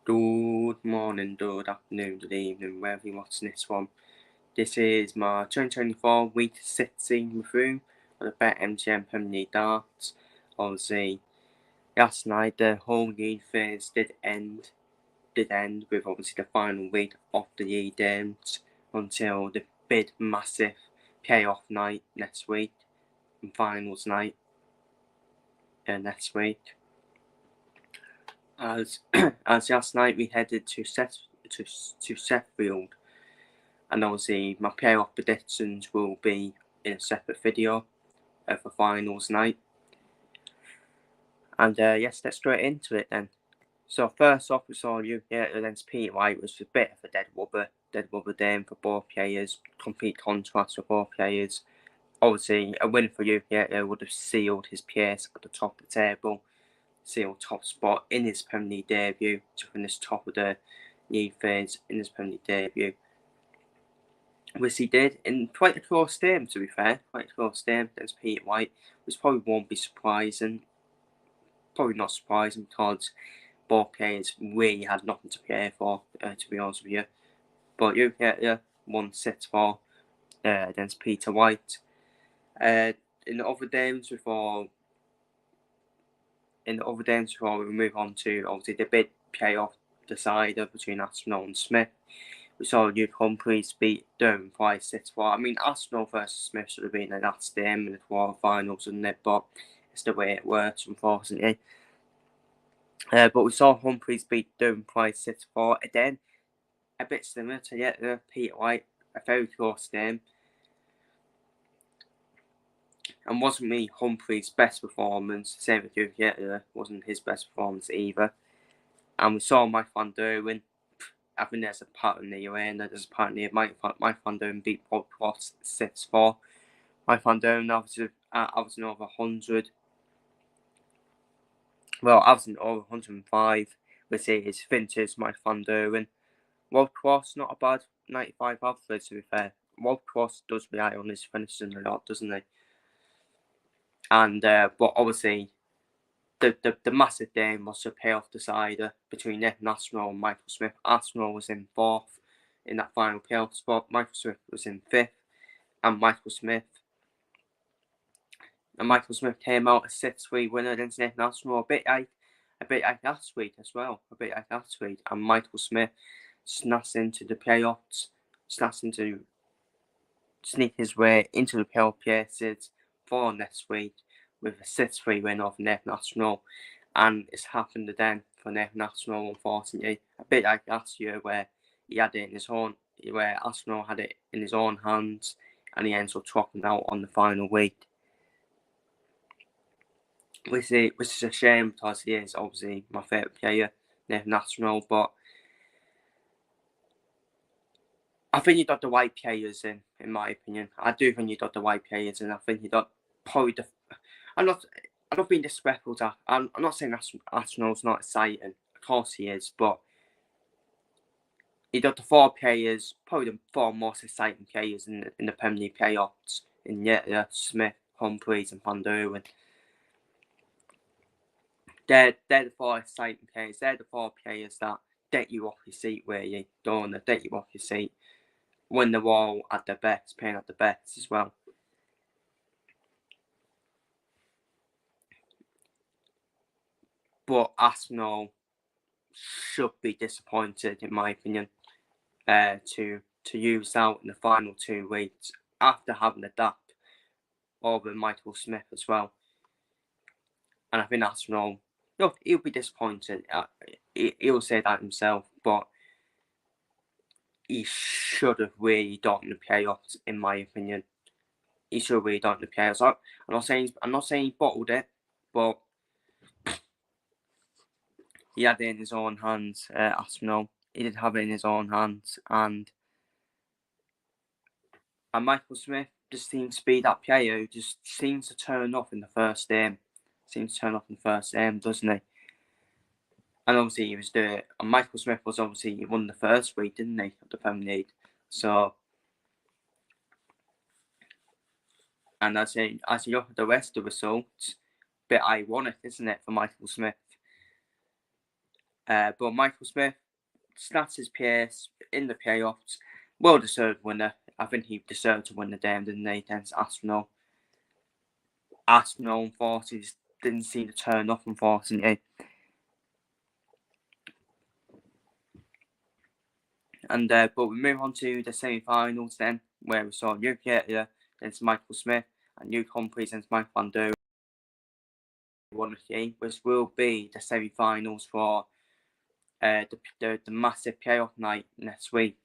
Good morning, good afternoon, good evening, wherever you're watching this from. This is my 2024 week 16 review of the BETMGM Premier League darts. Obviously, last night the whole league phase did end with obviously the final week of the league games until the big massive playoff night next week and finals night next week. As last night we headed to Sheffield, and obviously my playoff predictions will be in a separate video for finals night. And yes, let's straight into it then. So first off, we saw against Peter White. It was a bit of a dead rubber game for both players. Complete contrast for both players. Obviously, a win for would have sealed his place at the top of the table, sealed top spot in his Premier League debut to finish top of the league phase in his Premier League debut, which he did in quite a close game, to be fair. Quite a close game against Peter White, which probably won't be surprising. Probably not surprising because both players really had nothing to play for, to be honest with you. But won 6-4 against Peter White. In the other games before we move on to obviously the big playoff decider between Arsenal and Smith, we saw Luke Humphries beat Durham Price 6-4. I mean, Arsenal versus Smith should have been the last game in the quarterfinals, wouldn't it? But it's the way it works, unfortunately. But we saw Humphries beat Durham Price 6-4. Again, a bit similar to Peter White, a very close game. And wasn't really Humphries' best performance. Same with you, wasn't his best performance either. And we saw Mike van Derwen. I think there's a pattern there, and there's a pattern here. Mike van Derwen beat Bob Cross 6-4. Mike van Derwen averaging over 100. Well, averaging over 105, which is vintage Mike van Derwen. Rob Cross, not a bad 95 average, to be fair. Rob Cross does rely on his finishing a lot, doesn't he? And but obviously, the massive game was the payoff decider between Arsenal and Michael Smith. Arsenal was in 4th in that final playoff spot. Michael Smith was in 5th, and Michael Smith came out a 6-3 winner against Arsenal, a bit like last week as well. And Michael Smith snatched into the playoffs, sneak his way into the playoff places for next week with a 6-3 win over Arsenal. And it's happened again for Arsenal, unfortunately. A bit like last year where Arsenal had it in his own hands and he ends up dropping out on the final week. Which is a shame because he is obviously my favourite player, Arsenal, but I think you got the right players in my opinion. I do think you got the right players in. I think you got probably I'm not being disrespectful. I'm not saying Arsenal's not exciting. Of course he is, but you got the 4 players, probably the 4 most exciting players in the Premier League playoffs. In Smith, Humphries, and Van Derwen. They're the 4 exciting players. They're the 4 players that get you off your seat, really, don't they? Get you off your seat when they're all at their best, playing at their best as well. But Arsenal should be disappointed, in my opinion, to use out in the final 2 weeks after having a dap over Michael Smith as well. And I think Arsenal, he'll be disappointed. He'll say that himself, but he should have really gotten the playoffs, in my opinion. He should have really gotten the playoffs. I'm not saying he bottled it, but he had it in his own hands. Arsenal, he did have it in his own hands, and Michael Smith just seems to be that player who just seems to turn off in the first game. Doesn't he? And obviously he was and Michael Smith was obviously, he won the first week, didn't he, of the Premier League? So, and as you look at the rest of the results, a bit ironic, isn't it, for Michael Smith? But Michael Smith snatched his place in the playoffs. Well deserved winner. I think he deserved to win the game, didn't he, against Arsenal. Arsenal, unfortunately, didn't seem to turn up, unfortunately. And but we move on to the semi-finals then, where we saw Luke Yater against Michael Smith and Luke Humphries against Mike Van Der Ven, which will be the semi-finals for the massive playoff night next week,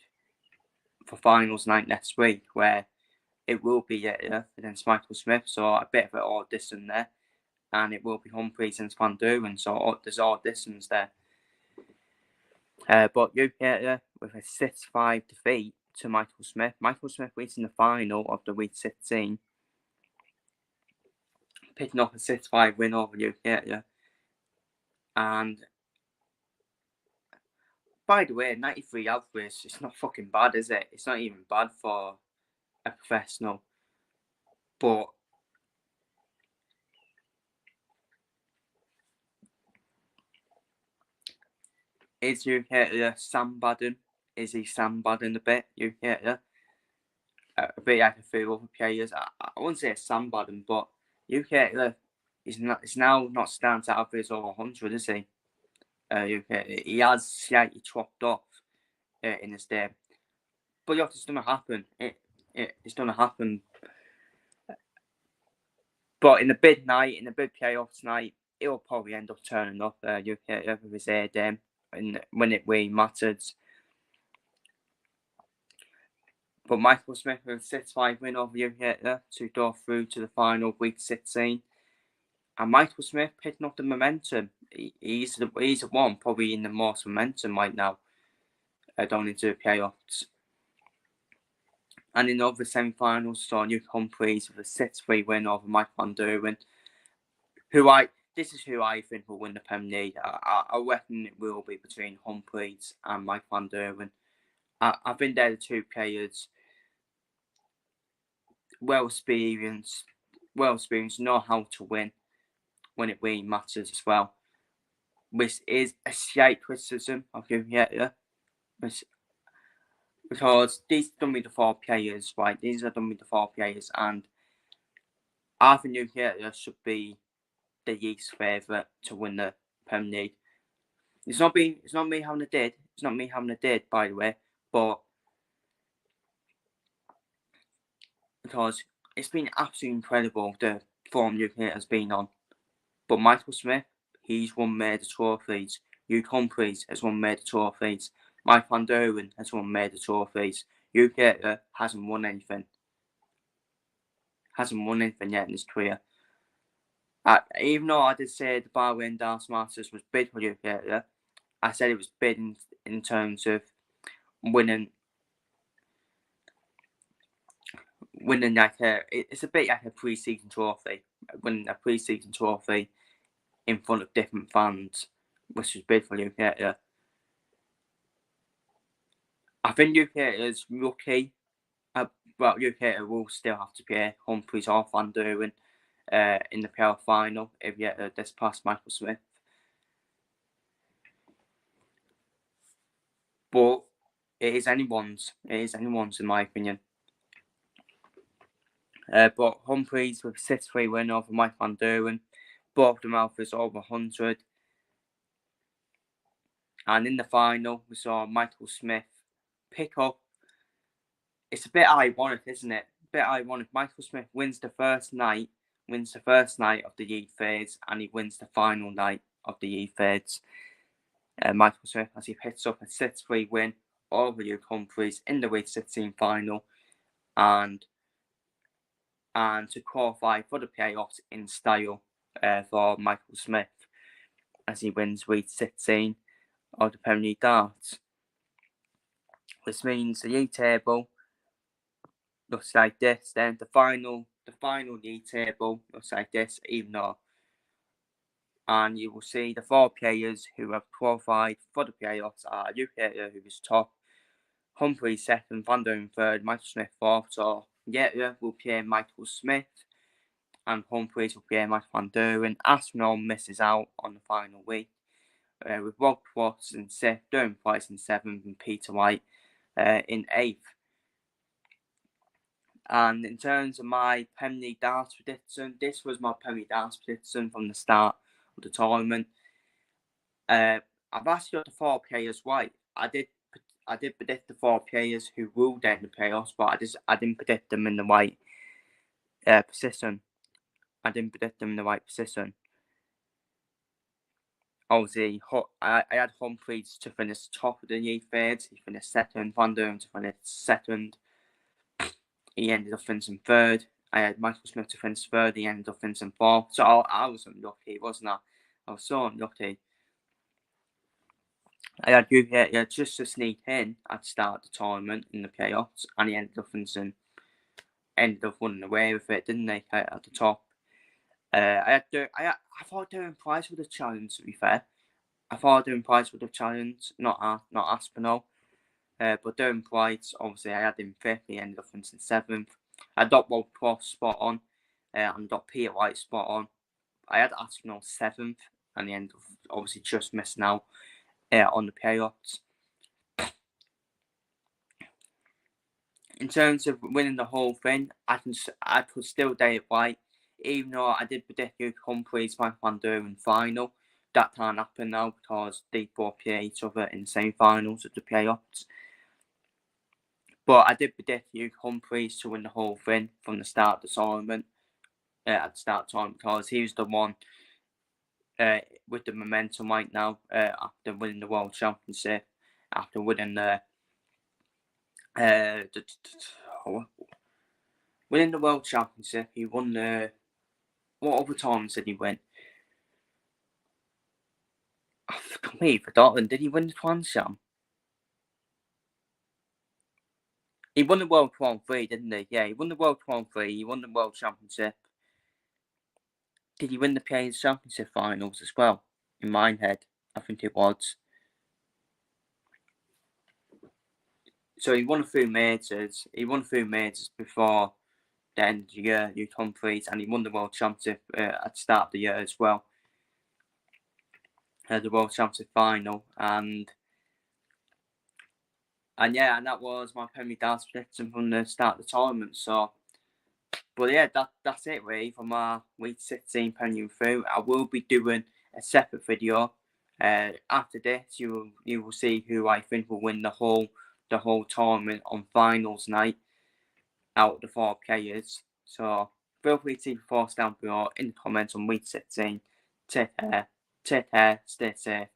for finals night next week, where it will be Yater against Michael Smith, so a bit of an audition there, and it will be Humphries against Van Der Ven, so there's auditions there. But Luke Yater with a 6-5 defeat to Michael Smith. Michael Smith reaching the final of the Week 16, picking up a 6-5 win over Luke Yater. And by the way, 93 average, it's not fucking bad, is it? It's not even bad for a professional. But is Luke Yater sandbagging? Is he sandbagging a bit, Luke Yater? A bit like a few other players. I wouldn't say sandbagging, but Luke Yater is now not starting to average over 100, is he? He has slightly chopped off in his day. But yeah, it's going to happen. It's going to happen. But in the big night, in the big playoffs night, it'll probably end up turning up with his air game when it really matters. But Michael Smith with a 6-5 win over Yater to go through to the final Week 16. And Michael Smith picking up the momentum. He's the one probably in the most momentum right now going into the playoffs. And in the other semi-finals, saw Luke Humphries with a 6-3 win over Mike Van Der Ven. This is who I think will win the Premier League. I reckon it will be between Humphries and Mike Van Der Ven. I think they're the two players well experienced, know how to win when it really matters as well. Which is a slight criticism of Yater, because these are done with the four players, right? These are done with the four players, and I think Yater should be the League's favourite to win the Premier League. It's not me having a did. It's not me having a did, by the way, but because it's been absolutely incredible the form UK has been on. But Michael Smith, he's won major trophies. Luke Humphries has won major trophies. Mike Van Der Ven has won major trophies. UK hasn't won anything. Hasn't won anything yet in his career. Even though I did say the Bahrain Dance Masters was big for UK, I said it was big in terms of winning like it's a bit like a pre-season trophy, winning a pre-season trophy in front of different fans, which was big for UK. I think UK is lucky. Well, UK will still have to play Humphries or Van Der Ven in the playoff final if this past Michael Smith. But it is anyone's. It is anyone's, in my opinion. But Humphries with a 6-3 win over Mike Van Der Ven. Both of them averaged over 100. And in the final, we saw Michael Smith pick up. It's a bit ironic, isn't it? A bit ironic. Michael Smith wins the first night of the League phase, and he wins the final night of the League phase. Michael Smith, as he picks up a 6-3 win over Luke Humphries in the Week 16 final, and to qualify for the playoffs in style for Michael Smith, as he wins Week 16 of the Premier League darts. Which means the league table looks like this. Then the final league table looks like this, even though, and you will see the four players who have qualified for the playoffs are Luke Yater, who is top, Humphries second, Van Der Ven third, Michael Smith fourth. So Yater will play Michael Smith, and Humphries will play Michael Van Der Ven. Arsenal misses out on the final week. with Rob Cross in 6th, Durham Price in 7th, and Peter White in 8th. And in terms of my Premier League darts prediction, this was my Premier League darts prediction from the start of the tournament. I've actually got the 4 players right. I did predict the 4 players who ruled out the playoffs, but I didn't predict them in the right position. I didn't predict them in the right position. Obviously, I had Humphreys to finish top of the league third. He finished second. Van Durham to finish second. He ended up finishing third. I had Michael Smith to finish third. He ended up finishing fourth. So I was unlucky, wasn't I? I was so unlucky. I had Juviet just to sneak in at the start of the tournament in the playoffs, and he ended up running away with it, didn't he? At the top. I thought Durham Price would have challenged. To be fair, I thought Durham Price would have challenged, not Aspinall. But Durham Price, obviously, I had him 5th. He ended up finishing 7th. I got Rob Cross spot on, and got Peter White spot on. I had Aspinall 7th, and he ended up obviously just missing out on the playoffs. In terms of winning the whole thing, I could still date it right. Even though I did predict Luke Humphreys, Mike Van Durham final, that can't happen now because they both play each other in semi-finals of the playoffs. But I did predict Luke Humphreys to win the whole thing from the start of the tournament. At the start of the tournament, because he was the one with the momentum right now after winning the World Championship, after winning winning the World Championship. He won the... What other tournaments did he win? I've completely forgotten. Did he win the Grand Slam? He won the World Grand Prix, didn't he? Yeah, he won the World Grand Prix. He won the World Championship. Did he win the Players' Championship finals as well? In my head, I think it was. So he won a few majors. He won a few majors before the end of the year, Luke Humphreys, and he won the World Championship at the start of the year as well. The World Championship final, and yeah, and that was my Premier Darts prediction from the start of the tournament. So, but yeah, that's it really for my Week 16 Premier through. I will be doing a separate video. After this, you will see who I think will win the whole tournament on finals night out of the 4 players. So feel free to leave your thoughts down below in the comments on Week 16. Take care, stay safe.